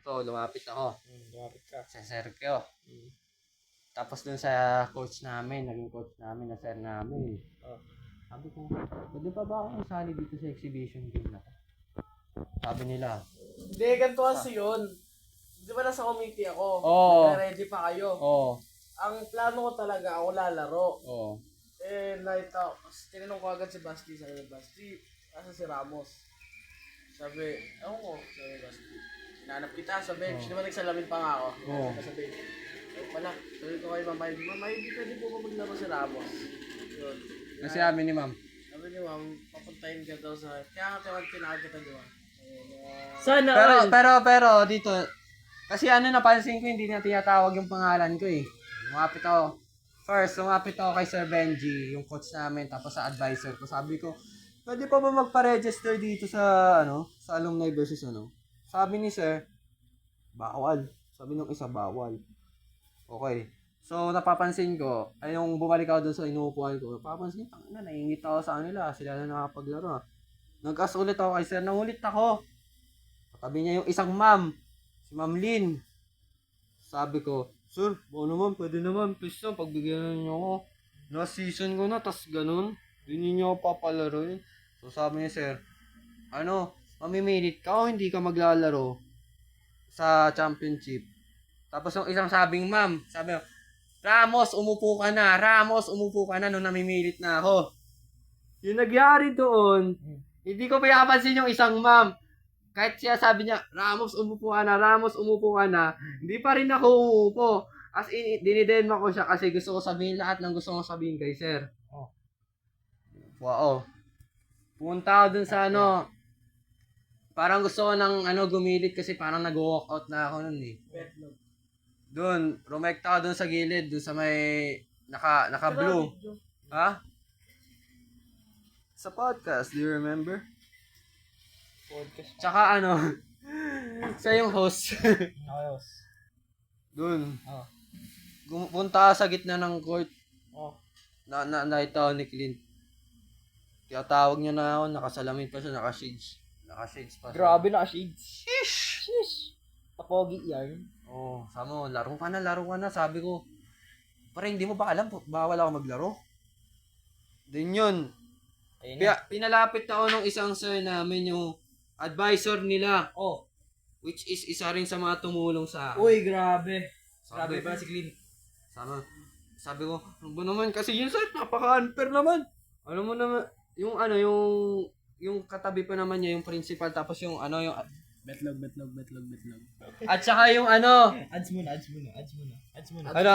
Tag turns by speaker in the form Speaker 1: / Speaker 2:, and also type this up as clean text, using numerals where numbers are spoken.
Speaker 1: So lumapit ako
Speaker 2: Lumapit ka.
Speaker 1: sa Sergio. Tapos dun sa coach namin, naging coach namin na sir namin.
Speaker 2: Oh.
Speaker 1: Sabi ko, pwede pa ba ako sali dito sa exhibition game na to? Sabi nila.
Speaker 2: Hindi, ganito kasi yun. Di ba nasa committee ako?
Speaker 1: Oo.
Speaker 2: Ready pa kayo?
Speaker 1: Oo.
Speaker 2: Ang plano ko talaga, ako lalaro.
Speaker 1: Oo.
Speaker 2: Nakita ko, tinanong ko agad si Basti. Sabi ni Basti, asa si Ramos? Sabi, ewan ko, sabi ni Basti. Hinanap kita sa bench. Di ba nagsalamin pa nga ako?
Speaker 1: Oo.
Speaker 2: Sa bench. Sabi pala, sabi ko kay Mama Heidi, Mama Heidi, pwede po ba maglaro si Ramos? Yun.
Speaker 1: Kasi sabi ni ma'am.
Speaker 2: Sabi ni Ma'am, papuntahin ka daw sa... Kaya nga tinawag kita di ba?
Speaker 3: Sana
Speaker 1: Pero dito, kasi napansin ko hindi na tinatawag yung pangalan ko eh. Lumapit ako. First, lumapit ako kay Sir Benji, yung coach namin, tapos sa advisor ko. Sabi ko, pwede pa ba magpa-register dito sa sa alumni versus Sabi ni Sir, bawal. Sabi nung isa, bawal. Okay. So, napapansin ko, ay yung bumalik ako doon sa inuupuan ko, napapansin ko, naingit ako sa kanila, sila na nakapaglaro. Nag-ask ulit ako kay Sir, nangulit ako. Katabi niya yung isang ma'am, si Ma'am Lynn. Sabi ko, Sir, naman, pwede naman, please na, pagbigyan niyo ako. Last season ko na, tas ganun, hindi niyo ako papalaroin. So sabi niya, Sir, mamimilit ka o hindi ka maglalaro sa championship? Tapos yung isang sabing ma'am, sabi niya, Ramos, umupo ka na, nung namimilit na ako. Yung nagyari doon, hindi ko pinapansin yung isang ma'am. Kahit siya sabi niya, Ramos, umupo ka na, hindi pa rin ako umuupo. As in, dinidema ko siya kasi gusto ko sabihin lahat ng gusto kong sabihin kay Sir.
Speaker 2: Oh.
Speaker 1: Wow. Punta ako dun sa parang gusto ko ng gumilit kasi parang nag-walk out na ako nun eh. Dun, rumekta ako dun sa gilid, dun sa may naka-blue. Ha? Sa podcast, do you remember?
Speaker 2: Podcast.
Speaker 1: Tsaka sa yung host.
Speaker 2: Ayos.
Speaker 1: Dun.
Speaker 2: Oh.
Speaker 1: Punta sa gitna ng court.
Speaker 2: Oh.
Speaker 1: Nakita ko ni Clint. Kaya tawag niya na ako, nakasalamin pa siya, naka-shades. Naka-shades pa siya.
Speaker 3: Grabe na shades.
Speaker 1: Sheesh!
Speaker 3: Tapogi yan.
Speaker 1: Oo, sabi mo, laro ka na. Sabi ko, pare, hindi mo ba alam, bawal ako maglaro? Din yun.
Speaker 3: Ayun
Speaker 1: Kaya pinalapit ako nung isang sir namin, yung advisor nila.
Speaker 3: Oh.
Speaker 1: Which is isa rin sa mga tumulong sa akin.
Speaker 3: Uy, grabe.
Speaker 1: Sabi-
Speaker 3: Grabe pala si Clint.
Speaker 1: Sabi ko, ano ba naman? Kasi yun sir, napaka-unfair naman. Alam mo naman, yung katabi pa naman niya, yung principal, tapos yung yung...
Speaker 3: Betlog.
Speaker 1: At saka yung
Speaker 3: Ads muna.
Speaker 1: ano,